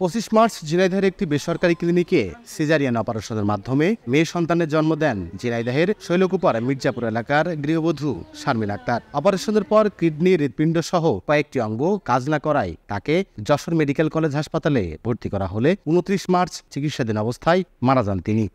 25 March ঝিনাইদহের একটি বেসরকারি ক্লিনিকে সিজারিয়ান অপারেশনের মাধ্যমে মেয়ে সন্তানের জন্ম দেন ঝিনাইদহের শৈলকুপার মির্জাপুর এলাকার গৃহবধূ শারমিন আক্তার। অপারেশনের পর কিডনি, হৃৎপিণ্ড সহ কয়েকটি অঙ্গ কাজ না করায় তাকে যশোর মেডিকেল কলেজ হাসপাতালে ভর্তি করা হলে 29 মার্চ চিকিৎসাধীন অবস্থায় মারা যান তিনি।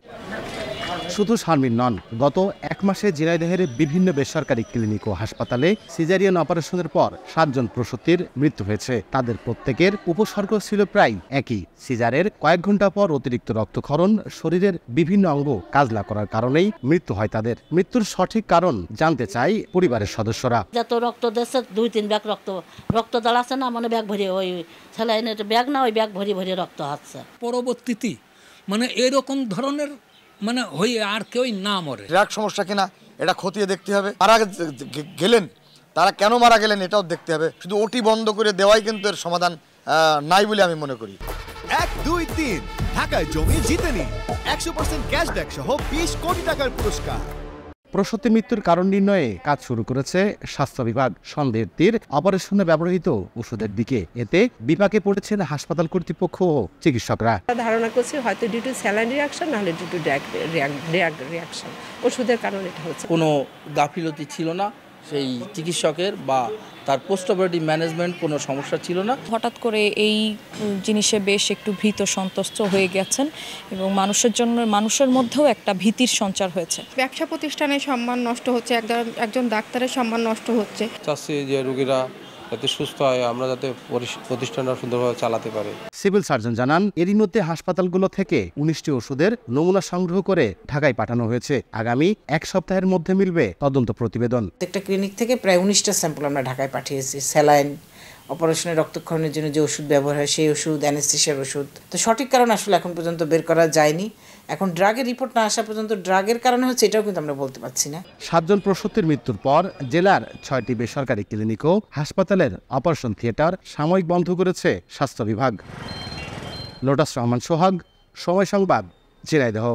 শুধু শারমিন নন, গত এক মাসে ঝিনাইদহের বিভিন্ন বেসরকারি ক্লিনিক ও হাসপাতালে সিজারিয়ান অপারেশনের পর 7 জন প্রসূতির মৃত্যু হয়েছে। তাদের প্রত্যেকের উপসর্গ ছিল প্রায় একই। সিজারের কয়েক ঘন্টা পর অতিরিক্ত রক্তক্ষরণ, শরীরের বিভিন্ন অঙ্গ কাজ না করার কারণেই মৃত্যু হয় তাদের। মৃত্যুর সঠিক কারণ জানতে চাই পরিবারের সদস্যরা। যত রক্ত দিচ্ছে 2-3 ব্যাগ রক্ত দাঁড়াচ্ছে না, মানে ব্যাগ ভরে ওই স্যালাইনের ব্যাগ না, ওই ব্যাগ ভরে ভরে রক্ত হচ্ছে। পরবর্তীতে মানে এরকম ধরনের হয়ে আর কেউ না মরে। ড্রাগ সমস্যা কিনা এটা খতিয়ে দেখতে হবে। মারা গেলেন, তারা কেন মারা গেলেন এটাও দেখতে হবে। শুধু ওটি বন্ধ করে দেওয়াই কিন্তু এর সমাধান নাই বলে আমি মনে করি। 1, 2, 3 ঢাকায় জমি জিতে নিন 100% ক্যাশব্যাক সহ 20 কোটি টাকার পুরস্কার। প্রসূতি মৃত্যুর কারণ নির্ণয়ে কাজ শুরু করেছে স্বাস্থ্য বিভাগ। সন্দেহের তীর অপারেশনে ব্যবহৃত ওষুধের দিকে। এতে বিপাকে পড়েছেন হাসপাতাল কর্তৃপক্ষ ও চিকিৎসকরা। ধারণা করছি হয়তো ডিউ টু স্যালাইন রিঅ্যাকশন, নাহলে ডিউ টু ড্রাগ রিঅ্যাকশন, ওষুধের কারণে এটা হচ্ছে। কোনো গাফিলতি ছিল না সেই চিকিৎসকের বা তার পোস্ট অপারেটিভ ম্যানেজমেন্ট, কোনো সমস্যা ছিল না। হঠাৎ করে এই জিনিসে বেশ একটু ভীত সন্ত্রস্ত হয়ে গেছেন এবং মানুষের মধ্যেও একটা ভীতির সঞ্চার হয়েছে। ব্যবসা প্রতিষ্ঠানের সম্মান নষ্ট হচ্ছে, একজন ডাক্তারের সম্মান নষ্ট হচ্ছে। চাচ্ছি যে রোগীরা যাতে সুস্থ হয়, আমরা যাতে প্রতিষ্ঠানটা সুন্দরভাবে চালাতে পারি। সিভিল সার্জন জানান, এরই মধ্যে হাসপাতালগুলো থেকে 19টি ওষুধের নমুনা সংগ্রহ করে ঢাকায় পাঠানো হয়েছে। আগামী 1 সপ্তাহের মধ্যে মিলবে তদন্ত প্রতিবেদন। একটা ক্লিনিক থেকে প্রায় 19টা স্যাম্পল আমরা ঢাকায় পাঠিয়েছি। স্যালাইন, অপারেশনের রক্তক্ষরণের জন্য যে ওষুধ ব্যবহার হয় সেই ওষুধ, অ্যানেস্থেশিয়ার ওষুধ। তো সঠিক কারণ আসলে এখন পর্যন্ত বের করা যায়নি। এখন ড্রাগের রিপোর্ট না আসা পর্যন্ত ড্রাগের কারণে হচ্ছে এটাও কিন্তু আমরা বলতে পারছি না। 7 জন প্রসূতির মৃত্যুর পর জেলার 6টি বেসরকারি ক্লিনিক ও হাসপাতালের অপারেশন থিয়েটার সাময়িক বন্ধ করেছে স্বাস্থ্য বিভাগ। লোটাস রহমান সোহাগ, সময় সংবাদ, ঝিনাইদহ।